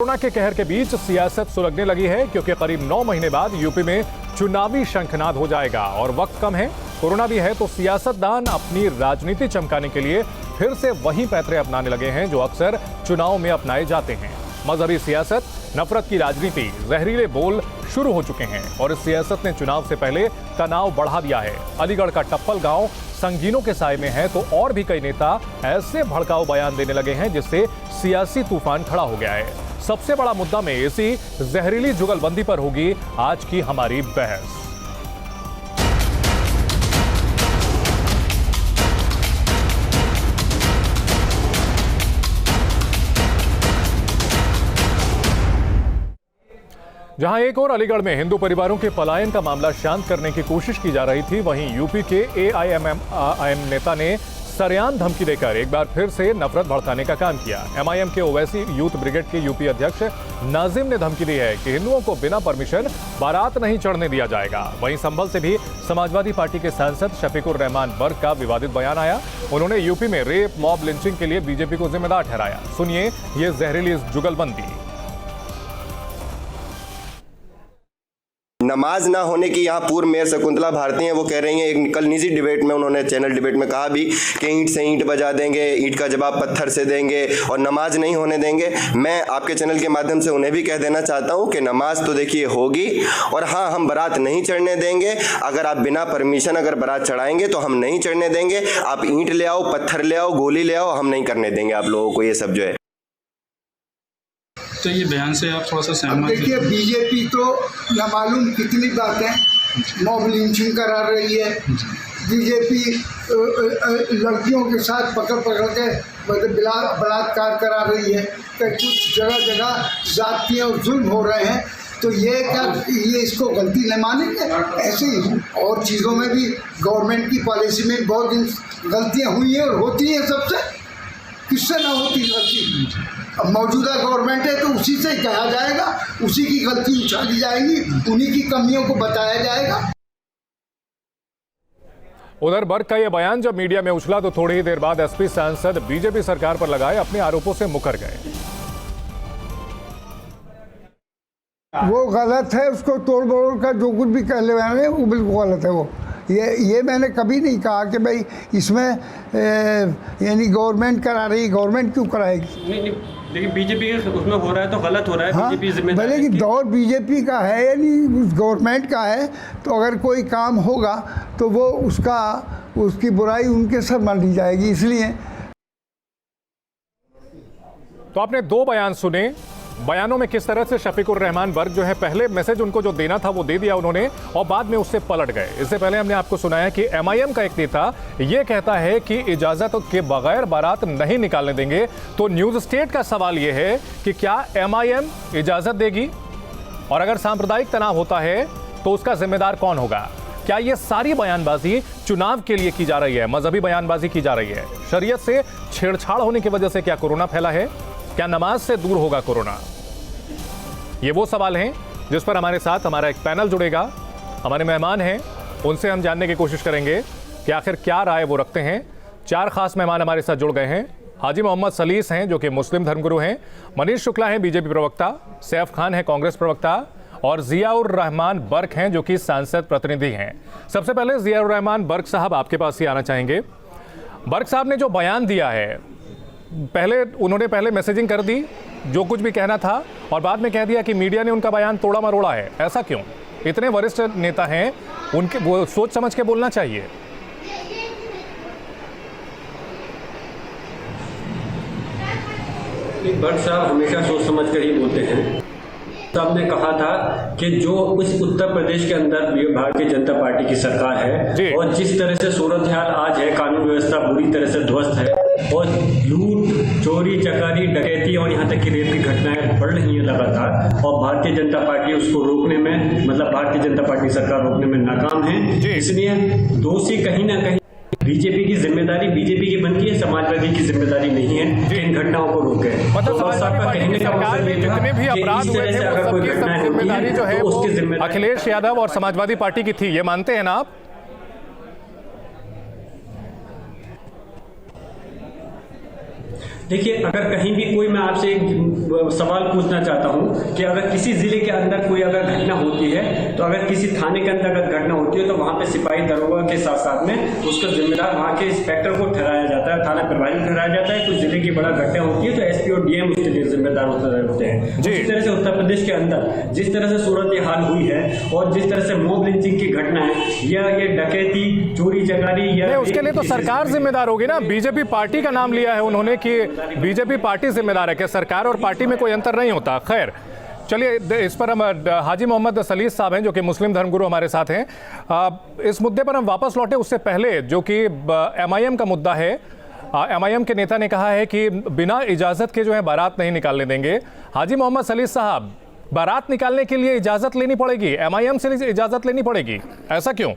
Corona के कहर के बीच सियासत सुलगने लगी है क्योंकि करीब 9 महीने बाद यूपी में चुनावी शंखनाद हो जाएगा और वक्त कम है। कोरोना भी है तो सियासतदान अपनी राजनीति चमकाने के लिए फिर से वही पैतरे अपनाने लगे हैं जो अक्सर चुनाव में अपनाए जाते हैं। मजहबी सियासत, नफरत की राजनीति, जहरीले बोल शुरू हो चुके हैं और इस सियासत ने चुनाव से पहले तनाव बढ़ा दिया है। अलीगढ़ का टप्पल गांव संगीनों के साए में है तो और भी कई नेता ऐसे भड़काऊ बयान देने लगे हैं जिससे सियासी तूफान खड़ा हो गया है। सबसे बड़ा मुद्दा में इसी जहरीली जुगलबंदी पर होगी आज की हमारी बहस। जहां एक और अलीगढ़ में हिंदू परिवारों के पलायन का मामला शांत करने की कोशिश की जा रही थी, वहीं यूपी के एआईएमआईएम नेता ने सरेआम धमकी देकर एक बार फिर से नफरत भड़काने का काम किया। एमआईएम के ओवैसी यूथ ब्रिगेड के यूपी अध्यक्ष नाजिम ने धमकी दी है कि हिंदुओं को बिना परमिशन बारात नहीं चढ़ने दिया जाएगा। वहीं संभल से भी समाजवादी पार्टी के सांसद शफीकुर रहमान बर्क का विवादित बयान आया। उन्होंने यूपी में रेप, मॉब लिंचिंग के लिए बीजेपी को जिम्मेदार ठहराया। सुनिए ये जहरीली जुगलबंदी। नमाज ना होने की यहाँ पूर्व मेयर शकुंतला भारती हैं, वो कह रही हैं, एक कल निजी डिबेट में उन्होंने चैनल डिबेट में कहा भी कि ईंट से ईंट बजा देंगे, ईंट का जवाब पत्थर से देंगे और नमाज नहीं होने देंगे। मैं आपके चैनल के माध्यम से उन्हें भी कह देना चाहता हूँ कि नमाज तो देखिए होगी और हाँ, हम बारात नहीं चढ़ने देंगे। अगर आप बिना परमिशन अगर बारात चढ़ाएंगे तो हम नहीं चढ़ने देंगे। आप ईंट ले आओ, पत्थर ले आओ, गोली ले आओ, हम नहीं करने देंगे आप लोगों को ये सब जो है। तो ये बयान से आप थोड़ा सा सहमत? देखिए, बीजेपी तो न मालूम कितनी बातें मॉब लिंचिंग करा रही है। बीजेपी लड़कियों के साथ पकड़ के मतलब बलात्कार करा रही है। कि कुछ जगह जगह जातीय और जुल्म हो रहे हैं, तो ये क्या ये इसको गलती न मानेंगे? ऐसे ही और चीज़ों में भी गवर्नमेंट की पॉलिसी में बहुत दिन गलतियाँ हुई हैं और होती हैं। सबसे किससे ना होती गलती? अब मौजूदा गवर्नमेंट है तो उसी से कहा जाएगा, उसी की गलती उछाली जाएगी, उन्हीं की कमियों को बताया जाएगा। उधर बर्क का यह बयान जब मीडिया में उछला तो थोड़ी ही देर बाद एसपी सांसद बीजेपी सरकार पर लगाए अपने आरोपों से मुकर गए। वो गलत है, उसको तोड़ मरोड़ का जो कुछ भी कह ले रहे हैं वो बिल्कुल गलत है। वो ये मैंने कभी नहीं कहा कि भाई इसमें यानी गवर्नमेंट करा रही, गवर्नमेंट क्यों कराएगी? नहीं, लेकिन बीजेपी के उसमें हो रहा है तो गलत हो रहा है। हाँ, बीजेपी जिम्मेदार भले कि दौर बीजेपी का है यानी गवर्नमेंट का है, तो अगर कोई काम होगा तो वो उसकी बुराई उनके सर मानी जाएगी। इसलिए तो आपने दो बयान सुने। बयानों में किस तरह से शफीकुर रहमान बर्क जो है पहले मैसेज उनको जो देना था वो दे दिया उन्होंने और बाद में उससे पलट गए। इससे पहले हमने आपको सुनाया कि एमआईएम का एक नेता ये कहता है कि इजाजत के बगैर बारात नहीं निकालने देंगे। तो न्यूज स्टेट का सवाल ये है कि क्या एमआईएम इजाजत देगी और अगर सांप्रदायिक तनाव होता है तो उसका जिम्मेदार कौन होगा? क्या ये सारी बयानबाजी चुनाव के लिए की जा रही है, मजहबी बयानबाजी की जा रही है? शरीयत से छेड़छाड़ होने की वजह से क्या कोरोना फैला है? क्या नमाज से दूर होगा कोरोना? ये वो सवाल हैं जिस पर हमारे साथ हमारा एक पैनल जुड़ेगा। हमारे मेहमान हैं, उनसे हम जानने की कोशिश करेंगे कि आखिर क्या राय वो रखते हैं। 4 खास मेहमान हमारे साथ जुड़ गए हैं। हाजी मोहम्मद सलीस हैं जो कि मुस्लिम धर्मगुरु हैं, मनीष शुक्ला हैं बीजेपी प्रवक्ता, सैफ खान है कांग्रेस प्रवक्ता और जियाउर रहमान बर्क हैं जो कि सांसद प्रतिनिधि हैं। सबसे पहले जियाउर रहमान बर्क साहब आपके पास ही आना चाहेंगे। बर्क साहब ने जो बयान दिया है, उन्होंने पहले मैसेजिंग कर दी जो कुछ भी कहना था और बाद में कह दिया कि मीडिया ने उनका बयान तोड़ा मरोड़ा है। ऐसा क्यों? इतने वरिष्ठ नेता हैं, उनके वो सोच समझ के बोलना चाहिए। बर्क साहब हमेशा सोच समझ कर ही बोलते हैं। साहब ने कहा था कि जो इस उत्तर प्रदेश के अंदर भारतीय जनता पार्टी की सरकार है और जिस तरह से सूरत हाल आज है, कानून व्यवस्था बुरी तरह से ध्वस्त है और लूट, चोरी, चकारी, डकैती और यहाँ तक कि रेप की घटनाएं बढ़ रही हैं लगातार और भारतीय जनता पार्टी उसको रोकने में, मतलब भारतीय जनता पार्टी सरकार रोकने में नाकाम है। इसलिए दोषी कहीं ना कहीं बीजेपी की जिम्मेदारी बीजेपी की बनती है, समाजवादी की जिम्मेदारी नहीं है कि इन घटनाओं को रोके। मतलब सरकार में जितने भी अपराध हुए थे वो सबकी सब जिम्मेदारी जो है वो अखिलेश यादव और समाजवादी पार्टी की थी, ये मानते हैं ना आप? देखिए, अगर कहीं भी कोई, मैं आपसे एक सवाल पूछना चाहता हूं कि अगर किसी जिले के अंदर कोई अगर घटना होती है, तो अगर किसी थाने के अंदर अगर घटना होती है तो वहां पे सिपाही दरोगा के साथ साथ में उसका जिम्मेदार वहां के इंस्पेक्टर को ठहराया जाता है, थाना प्रभारी ठहराया जाता है। कुछ जिले की बड़ा घटना होती है तो एसपी और डीएम उसके लिए जिम्मेदार होते हैं। जिस तरह से उत्तर प्रदेश के अंदर जिस तरह से सूरत हाल हुई है और जिस तरह से मॉब लिंचिंग की घटना है, या ये डकैती, चोरी चकारी, या उसके लिए तो सरकार जिम्मेदार होगी ना। बीजेपी पार्टी का नाम लिया है उन्होंने कि बीजेपी पार्टी जिम्मेदार है, कि सरकार और पार्टी में कोई अंतर नहीं होता। खैर चलिए, इस पर हम हाजी मोहम्मद सलीस साहब हैं जो कि मुस्लिम धर्मगुरु हमारे साथ हैं। इस मुद्दे पर हम वापस लौटे उससे पहले जो कि एमआईएम का मुद्दा है। एमआईएम के नेता ने कहा है कि बिना इजाजत के जो है बारात नहीं निकालने देंगे। हाजी मोहम्मद सलीस साहब, बारात निकालने के लिए इजाजत लेनी पड़ेगी, एमआईएम से इजाजत लेनी पड़ेगी, ऐसा क्यों?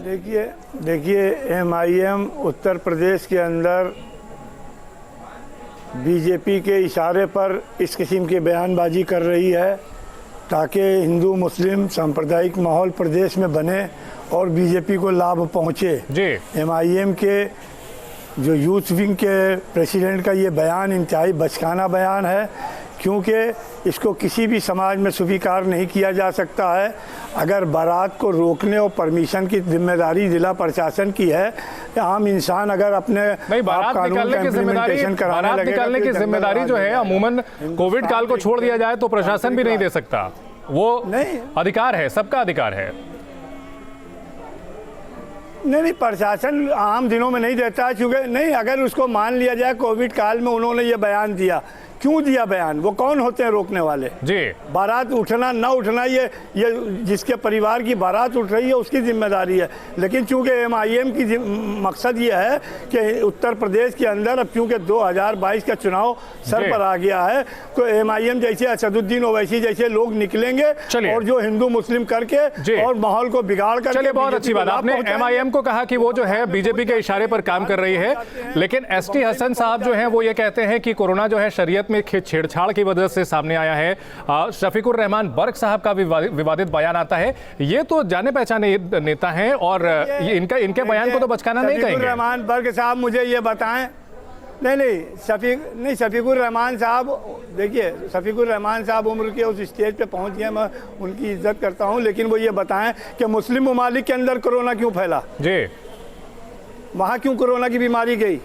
देखिए एमआईएम उत्तर प्रदेश के अंदर बीजेपी के इशारे पर इस किस्म की बयानबाजी कर रही है ताकि हिंदू मुस्लिम सांप्रदायिक माहौल प्रदेश में बने और बीजेपी को लाभ पहुंचे। जी। एमआईएम के जो यूथ विंग के प्रेसिडेंट का ये बयान इंतहाई बचकाना बयान है, क्योंकि इसको किसी भी समाज में स्वीकार नहीं किया जा सकता है। अगर बारात को रोकने और परमिशन की जिम्मेदारी जिला प्रशासन की है, आम इंसान अगर अपने बारात निकालने की जिम्मेदारी जो है अमूमन कोविड काल को छोड़ दिया जाए तो प्रशासन भी नहीं दे सकता। वो नहीं, अधिकार है, सबका अधिकार है। नहीं, प्रशासन आम दिनों में नहीं देता है, क्योंकि नहीं, अगर उसको मान लिया जाए कोविड काल में उन्होंने ये बयान दिया, क्यों दिया बयान? वो कौन होते हैं रोकने वाले? जी। बारात उठना ना उठना ये जिसके परिवार की बारात उठ रही है उसकी जिम्मेदारी है। लेकिन चूंकि एमआईएम की मकसद ये है कि उत्तर प्रदेश के अंदर अब चूंकि 2022 का चुनाव सर पर आ गया है, तो एमआईएम जैसे असदुद्दीन ओवैसी जैसे लोग निकलेंगे और जो हिंदू मुस्लिम करके और माहौल को बिगाड़ कर। चलिए, बहुत अच्छी बात आपने एमआईएम को कहा कि वो जो है बीजेपी के इशारे पर काम कर रही है, लेकिन एसटी हसन साहब जो है वो ये कहते हैं कि कोरोना जो है शरीयत में छेड़छाड़ की वजह से सामने आया है। शफीकुर रहमान बर्क साहब का विवादित बयान आता है। ये तो जाने पहचाने नेता हैं और इनके बयान को तो बचकाना नहीं कहेंगे। शफीकुर रहमान बर्क साहब मुझे ये बताएं। नहीं, शफीकुर रहमान साहब, देखिए शफीकुर रहमान साहब उम्र के उस स्टेज पे पहुंच गए, मैं उनकी इज्जत करता हूं, लेकिन वो ये बताएं कि मुस्लिम ममालिक के अंदर कोरोना क्यों फैला? जी। वहां क्यों कोरोना की बीमारी गई?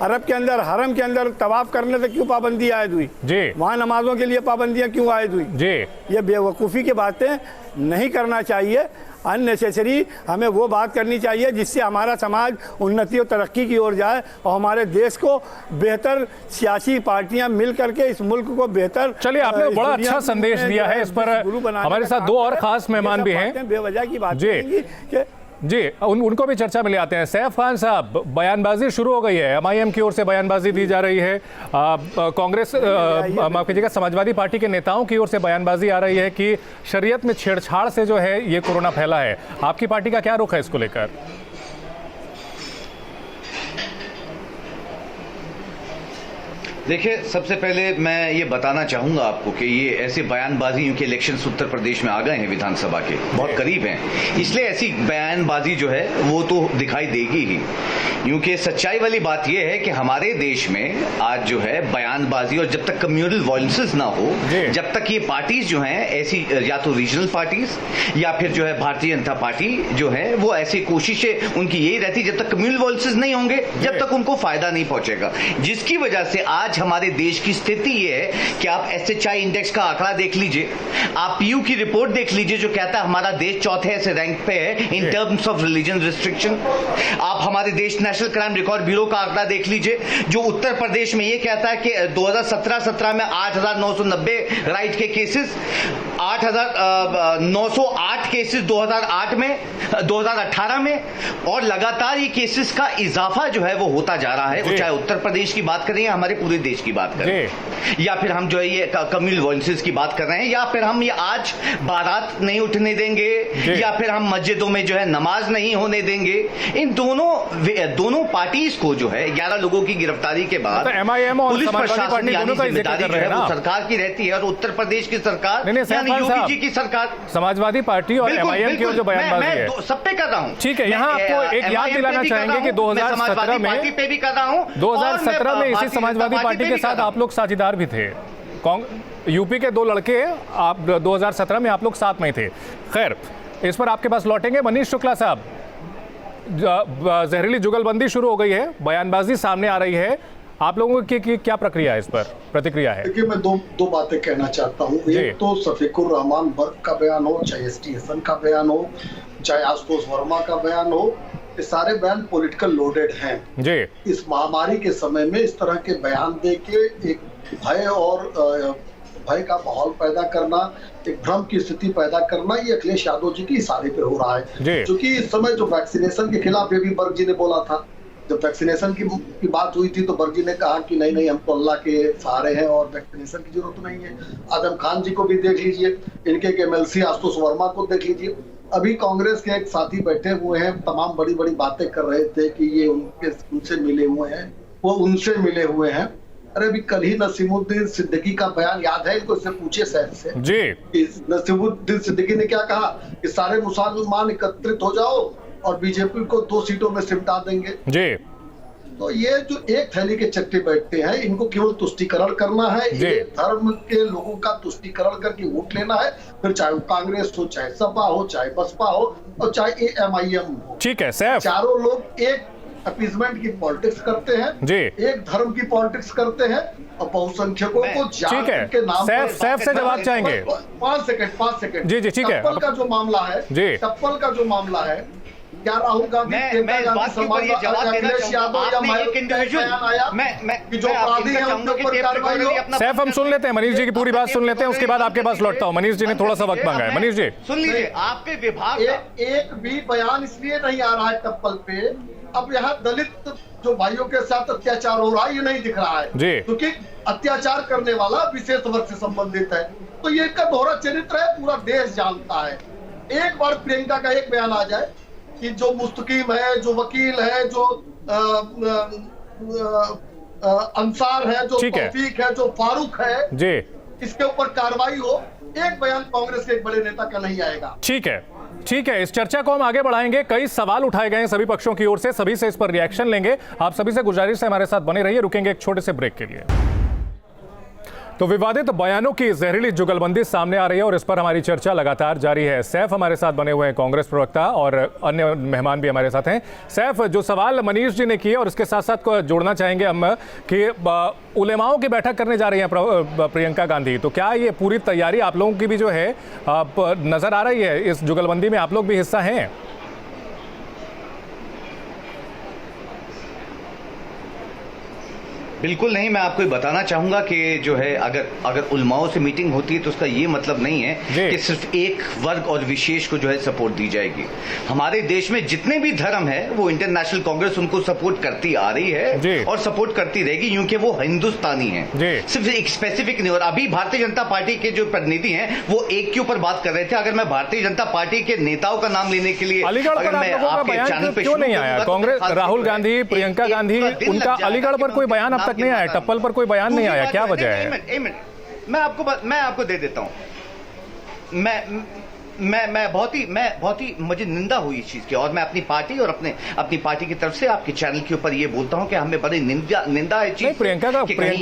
अरब के अंदर हरम के अंदर तवाफ करने से क्यों पाबंदी आयद हुई? जी। वहाँ नमाजों के लिए पाबंदियां क्यों आयद हुई? जी। ये बेवकूफ़ी की बातें नहीं करना चाहिए। अननेसेसरी हमें वो बात करनी चाहिए जिससे हमारा समाज उन्नति और तरक्की की ओर जाए और हमारे देश को बेहतर सियासी पार्टियां मिल करके इस मुल्क को बेहतर। चलिए, आपने बड़ा अच्छा संदेश दिया है। इस पर हमारे साथ दो और खास मेहमान भी हैं। बेवजह की बात जी, उनको भी चर्चा में ले आते हैं। सैफ खान साहब, बयानबाजी शुरू हो गई है, एमआईएम की ओर से बयानबाजी दी जा रही है, कांग्रेस माफ कीजिएगा समाजवादी पार्टी के नेताओं की ओर से बयानबाजी आ रही है कि शरीयत में छेड़छाड़ से जो है ये कोरोना फैला है। आपकी पार्टी का क्या रुख है इसको लेकर? देखिए, सबसे पहले मैं ये बताना चाहूंगा आपको कि ये ऐसे बयानबाजी, क्योंकि इलेक्शंस उत्तर प्रदेश में आ गए हैं, विधानसभा के बहुत करीब हैं, इसलिए ऐसी बयानबाजी जो है वो तो दिखाई देगी ही। क्योंकि सच्चाई वाली बात यह है कि हमारे देश में आज जो है बयानबाजी, और जब तक कम्युनल वायलेंसेस ना हो, जब तक ये पार्टीज जो हैं ऐसी, या तो रीजनल पार्टीज या फिर जो है भारतीय जनता पार्टी जो है, वो ऐसी कोशिशें उनकी यही रहती, जब तक कम्युनल वायलेंसेस नहीं होंगे जब तक उनको फायदा नहीं पहुंचेगा। जिसकी वजह से आज हमारे देश की स्थिति ये है कि आप SHI इंडेक्स का आंकड़ा देख लीजिए, आप PU की रिपोर्ट देख लीजिए जो कहता है हमारा देश चौथे से रैंक पे है in terms of religion restriction. आप हमारे देश नेशनल क्राइम रिकॉर्ड ब्यूरो का आंकड़ा देख लीजिए जो उत्तर प्रदेश में ये कहता है कि 2017-17 में 8,990 राइट के केसेस, 8,908 केसेस 2018 में, और लगातार ये केसेस का इजाफा जो है वो होता जा रहा है। वो चाहे उत्तर प्रदेश की बात करें या हमारे पूरे देश की बात करें, या फिर हम जो है ये कम्युनल वायलेंसेस की बात कर रहे हैं, या फिर हम ये आज बारात नहीं उठने देंगे, या फिर हम मस्जिदों में जो है नमाज नहीं होने देंगे। इन दोनों दोनों पार्टीज को जो है 11 लोगों की गिरफ्तारी के बाद MIM और पुलिस समाजवादी प्रशासन पार्टी यानी दोनों का ही जिक्र जिम्मेदारी कर जो रहे है हैं वो ना। सरकार की रहती है, और उत्तर प्रदेश की सरकार नहीं, यानी सैफ योगी साहब, जी की सरकार, समाजवादी पार्टी और बिल्कुल, MIM की और जो बिल्कुल, बयानबाजी है मैं सब पे कर रहा हूँ। ठीक है। यहाँ आपको एक याद दिलाना चाहेंगे कि 2017 में पार्टी पे भी कर रहा हूँ, 2017 में इसी समाजवादी पार्टी के साथ आप लोग साझेदार भी थे। यूपी के 2 लड़के, आप 2017 में आप लोग साथ में थे। खैर, इस पर आपके पास लौटेंगे। मनीष शुक्ला साहब, जहरीली जुगलबंदी शुरू हो गई है, बयानबाजी सामने आ रही है, आप लोगों की क्या प्रक्रिया है, इस पर प्रतिक्रिया है? देखिए, मैं दो बातें कहना चाहता हूँ। एक तो शफीकुर रहमान वर्क का बयान हो, चाहे ST हसन का बयान हो, चाहे आशुतोष वर्मा का बयान हो, ये सारे बयान पॉलिटिकल लोडेड हैं जी। इस महामारी के समय में इस तरह के बयान दे के एक भय का माहौल पैदा करना, एक भ्रम की स्थिति पैदा करना, ये अखिलेश यादव जी की इशारे पे हो रहा है। क्योंकि इस समय जो वैक्सीनेशन के खिलाफ ये भी वर्ग जी ने बोला था, जब वैक्सीनेशन की बात हुई थी तो वर्ग जी ने कहा कि नहीं हम तो अल्लाह के सहारे हैं और वैक्सीनेशन की जरूरत नहीं है। आजम खान जी को भी देख लीजिए, इनके MLC आशुतोष वर्मा को देख लीजिए। अभी कांग्रेस के एक साथी बैठे हुए हैं, तमाम बड़ी बड़ी बातें कर रहे थे कि ये उनसे मिले हुए हैं, वो उनसे मिले हुए हैं। अरे अभी कल ही नसीमुद्दीन सिद्दीकी का बयान याद है, इनको इससे पूछिए सैफ से जी। नसीमुद्दीन सिद्दीकी ने क्या कहा कि सारे मुसलमान एकत्रित हो जाओ और बीजेपी को 2 सीटों में सिमटा देंगे जी। तो ये जो एक थैली के चट्टे बैठते हैं, इनको केवल तुष्टीकरण करना है, एक धर्म के लोगों का तुष्टीकरण करके वोट लेना है, फिर चाहे वो कांग्रेस हो, चाहे सपा हो, चाहे बसपा हो और चाहे MIM हो। ठीक है सैफ, चारों लोग एक अपीजमेंट की पॉलिटिक्स करते हैं जी, एक धर्म की पॉलिटिक्स करते हैं और बहुसंख्यकों को जाति के नाम पर। सैफ से जवाब चाहेंगे। 5 सेकंड जी जी, ठीक है। टप्पल का जो मामला है जी, टप्पल का जो मामला है, क्या राहुल गांधी, मैं इस बात के ऊपर ये जवाब देना चाहूंगा। एक इंडिविजुअल कि जो अपराधी हैं उनके ऊपर कार्रवाई हो। सैफ, हम सुन लेते हैं, मनीष जी की पूरी बात सुन लेते हैं, उसके बाद आपके पास लौटता हूं। मनीष जी ने थोड़ा सा वक्त मांगा है। मनीष जी सुन लीजिए, आपके विभाग एक भी बयान इसलिए नहीं आ रहा है टप्पल पे, अब यहाँ दलित जो भाइयों के साथ अत्याचार हो रहा है ये नहीं दिख रहा है जी, क्योंकि अत्याचार करने वाला विशेष वर्ग से संबंधित है। तो ये इनका दोहरा चरित्र है, पूरा देश जानता है। एक बार प्रियंका का एक बयान आ जाए कि जो मुस्तकीम है, जो वकील है, जो अंसार है, जो तौफीक है, जो फारूक है जी, इसके ऊपर कार्रवाई हो, एक बयान कांग्रेस के एक बड़े नेता का नहीं आएगा। ठीक है, ठीक है, इस चर्चा को हम आगे बढ़ाएंगे। कई सवाल उठाए गए हैं सभी पक्षों की ओर से, सभी से इस पर रिएक्शन लेंगे। आप सभी से गुजारिश है हमारे साथ बने रहिए। रुकेंगे एक छोटे से ब्रेक के लिए। तो विवादित बयानों की जहरीली जुगलबंदी सामने आ रही है और इस पर हमारी चर्चा लगातार जारी है। सैफ हमारे साथ बने हुए हैं, कांग्रेस प्रवक्ता, और अन्य मेहमान भी हमारे साथ हैं। सैफ, जो सवाल मनीष जी ने किए और इसके साथ साथ जोड़ना चाहेंगे हम कि उलेमाओं की बैठक करने जा रही हैं प्रियंका गांधी, तो क्या ये पूरी तैयारी आप लोगों की भी जो है नजर आ रही है? इस जुगलबंदी में आप लोग भी हिस्सा हैं? बिल्कुल नहीं। मैं आपको बताना चाहूंगा कि जो है अगर उलमाओं से मीटिंग होती है तो उसका ये मतलब नहीं है कि सिर्फ एक वर्ग और विशेष को जो है सपोर्ट दी जाएगी। हमारे देश में जितने भी धर्म है वो इंटरनेशनल कांग्रेस उनको सपोर्ट करती आ रही है और सपोर्ट करती रहेगी, क्योंकि वो हिंदुस्तानी है, सिर्फ एक स्पेसिफिक नहीं। और अभी भारतीय जनता पार्टी के जो प्रतिनिधि हैं वो एक के ऊपर बात कर रहे थे। अगर मैं भारतीय जनता पार्टी के नेताओं का नाम लेने के लिए अगर मैं आपके चैनल पे क्यों नहीं आया? कांग्रेस, राहुल गांधी, प्रियंका गांधी, उनका अलीगढ़ पर कोई बयान अब तक नहीं आया, टप्पल पर कोई बयान नहीं आया, क्या वजह है? मैं आपको दे देता हूं। मैं बहुत ही मुझे निंदा हुई इस चीज की, और मैं अपनी पार्टी और अपनी पार्टी की तरफ से आपके चैनल के ऊपर ये बोलता हूं कि हमें बड़ी निंदा है चीज। प्रियंका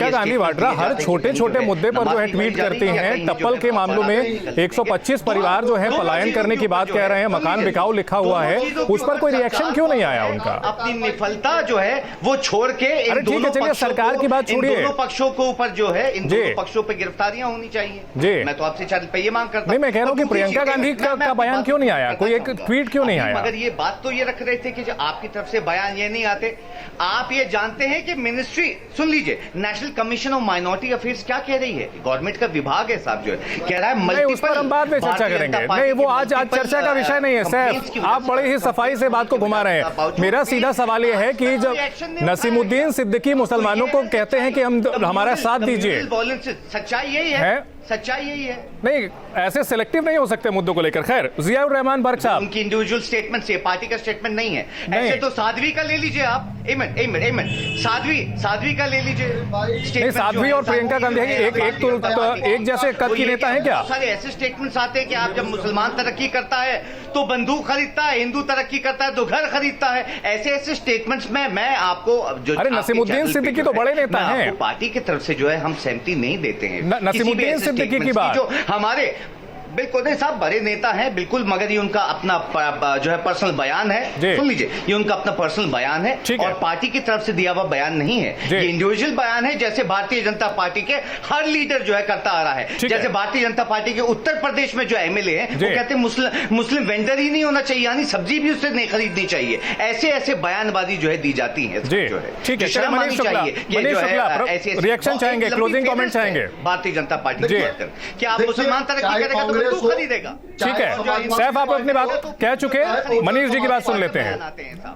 गांधी वाड्रा हर छोटे मुद्दे पर जो है ट्वीट करती हैं। टप्पल के मामलों में 125 परिवार जो है पलायन करने की बात कह रहे हैं, मकान बिकाऊ लिखा हुआ है, उस पर कोई रिएक्शन क्यों नहीं आया उनका? अपनी विफलता जो है वो छोड़ के चलिए सरकार की बात छोड़िए, दोनों पक्षों के ऊपर जो है इन दोनों पक्षों पर गिरफ्तारियां होनी चाहिए। मैं तो आपसे चैनल पे ये मांग करता हूं। मैं कह रहा हूं कि प्रियंका गांधी का बयान क्यों नहीं आया, कोई एक ट्वीट क्यों नहीं आया? मगर ये बात तो ये रख रहे थे कि जो आपकी तरफ से बयान ये नहीं आते। आप ये जानते हैं कि मिनिस्ट्री, सुन लीजिए, national commission of minority affairs क्या कह रही है? गवर्नमेंट का विभाग है साहब, जो है कह रहा है मल्टीपल। उस पर हम बाद में चर्चा करेंगे। नहीं, वो आज चर्चा का विषय नहीं है सैफ, आप बड़े ही सफाई से बात को घुमा रहे हैं। मेरा सीधा सवाल ये है कि जब नसीमुद्दीन सिद्दीकी मुसलमानों को कहते हैं कि हमारा साथ दीजिए, सच्चाई यही है, सच्चाई यही है। नहीं, ऐसे सिलेक्टिव नहीं हो सकते मुद्दों बातों को लेकर। खैर, जियाउर रहमान बर्क साहब, उनकी इंडिविजुअल स्टेटमेंट से, पार्टी का स्टेटमेंट नहीं है। ऐसे तो साध्वी का ले लीजिए आप, साध्वी का ले लीजिए। नहीं, साध्वी और प्रियंका गांधी एक जैसे कद की नेता है क्या? सारे ऐसे स्टेटमेंट्स आते हैं कि आप जब मुसलमान तरक्की करता है तो बंदूक खरीदता है, हिंदू तरक्की करता है तो घर खरीदता है। ऐसे स्टेटमेंट्स में मैं आपको जो अरे नसीमुद्दीन सिद्दीकी तो बड़े नेता हैं, पार्टी की तरफ से जो है हम सहमति नहीं देते हैं नसीमुद्दीन सिद्दीकी की बात। जो हमारे बिल्कुल नहीं साहब, बड़े नेता हैं बिल्कुल, मगर ये उनका अपना जो है पर्सनल बयान है। सुन लीजिए, ये उनका अपना पर्सनल बयान है और पार्टी की तरफ से दिया हुआ बयान नहीं है। ये इंडिविजुअल बयान है, जैसे भारतीय जनता पार्टी के हर लीडर जो है करता आ रहा है। जैसे भारतीय जनता पार्टी के उत्तर प्रदेश में जो एमएलए हैं वो कहते हैं मुस्लिम वेंडर ही नहीं होना चाहिए, यानी सब्जी भी उससे नहीं खरीदनी चाहिए। ऐसे बयानबाजी जो है दी जाती है, जो है ठीक है। शर्म आनी चाहिए। रिएक्शन चाहेंगे, क्लोजिंग कमेंट चाहेंगे भारतीय जनता पार्टी की बात करें कि आप मुसलमान तरक्की करेगा तो बंदूक खरीदेगा। ठीक है, सैफ आप अपनी बात कह चुके, मनीष जी की बात सुन लेते हैं।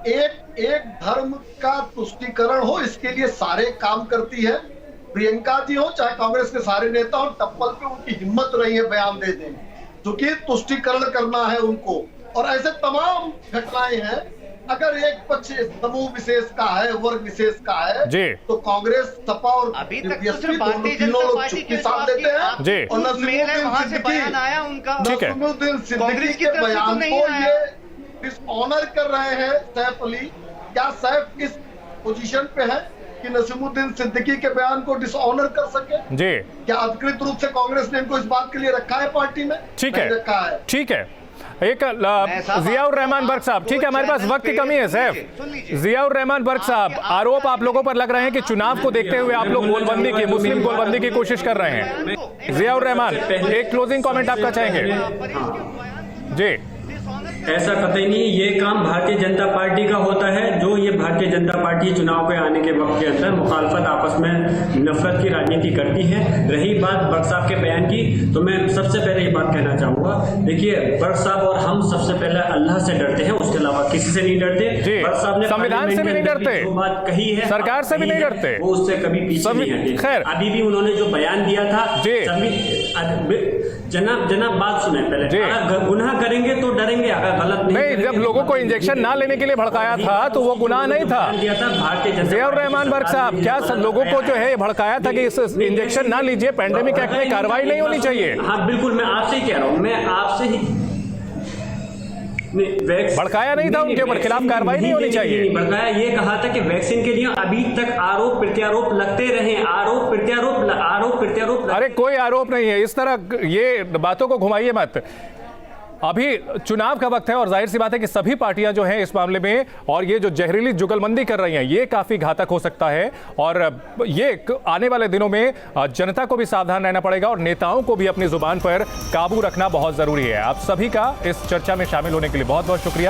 एक धर्म का तुष्टीकरण हो, इसके लिए सारे काम करती है। प्रियंका जी हो चाहे कांग्रेस के सारे नेता हो, टप्पल पे उनकी हिम्मत रही है बयान दे दें, क्योंकि तुष्टीकरण करना है उनको। और ऐसे तमाम घटनाएं हैं। अगर एक पक्ष समूह विशेष का है, वर्ग विशेष का है जी, तो कांग्रेस, सपा और अभी तक तो सिर्फ भारतीय जनता पार्टी के साथ देते हैं जी। और वहां से बयान आया उनका, नसीमुद्दीन सिद्दीकी के बयान को ये डिसऑनर कर रहे हैं सैफ अली। क्या सैफ इस पोजीशन पे है कि नसीमुद्दीन सिद्दीकी के बयान को डिसऑनर कर सके जी? क्या अधिकृत रूप से कांग्रेस ने इनको इस बात के लिए रखा है पार्टी में? ठीक है, रखा है। ठीक है, एक जियाउर रहमान बर्क साहब, ठीक है, हमारे पास वक्त की कमी है सैफ। जियाउर रहमान बर्क साहब, आरोप आप लोगों पर लग रहे हैं कि चुनाव को देखते हुए आप लोग गोलबंदी की, मुस्लिम गोलबंदी की कोशिश कर रहे हैं। जियाउर रहमान, एक क्लोजिंग कमेंट आपका चाहेंगे जी? ऐसा कतई नहीं, ये काम भारतीय जनता पार्टी का होता है। जो ये भारतीय जनता पार्टी चुनाव के आने के वक्त के अंदर मुखालफत आपस में नफरत की राजनीति करती है। रही बात बर्क साहब के बयान की, तो मैं सबसे पहले ये बात कहना चाहूंगा, देखिए बर्क साहब और हम सबसे पहले अल्लाह से डरते हैं, उसके अलावा किसी से नहीं डरते। बर्क साहब ने संविधान से भी नहीं डरते, जो बात कही है, सरकार से भी नहीं डरते, वो उससे कभी पीछे नहीं हटे। खैर, अभी भी उन्होंने जो बयान दिया था, जनाब बात सुने पहले, अगर गुनाह करेंगे तो डरेंगे, अगर गलत नहीं, जब लोगों को इंजेक्शन ना लेने के लिए भड़काया था तो वो गुनाह नहीं था। जियाउर रहमान बर्क साहब, क्या लोगों को जो है भड़काया था कि इस इंजेक्शन ना लीजिए, पैंडेमिक एक्ट में कार्रवाई नहीं होनी चाहिए? हाँ बिल्कुल, मैं आपसे ही कह रहा हूँ, मैं आपसे ही भड़काया नहीं था, उनके ऊपर खिलाफ कार्रवाई नहीं होनी चाहिए। भड़काया, ये कहा था कि वैक्सीन के लिए अभी तक आरोप प्रत्यारोप लगते रहे, आरोप प्रत्यारोप। अरे कोई आरोप नहीं है, इस तरह ये बातों को घुमाइए मत। अभी चुनाव का वक्त है और जाहिर सी बात है कि सभी पार्टियां जो हैं इस मामले में, और ये जो जहरीली जुगलबंदी कर रही हैं, ये काफी घातक हो सकता है। और ये आने वाले दिनों में जनता को भी सावधान रहना पड़ेगा और नेताओं को भी अपनी जुबान पर काबू रखना बहुत जरूरी है। आप सभी का इस चर्चा में शामिल होने के लिए बहुत बहुत शुक्रिया।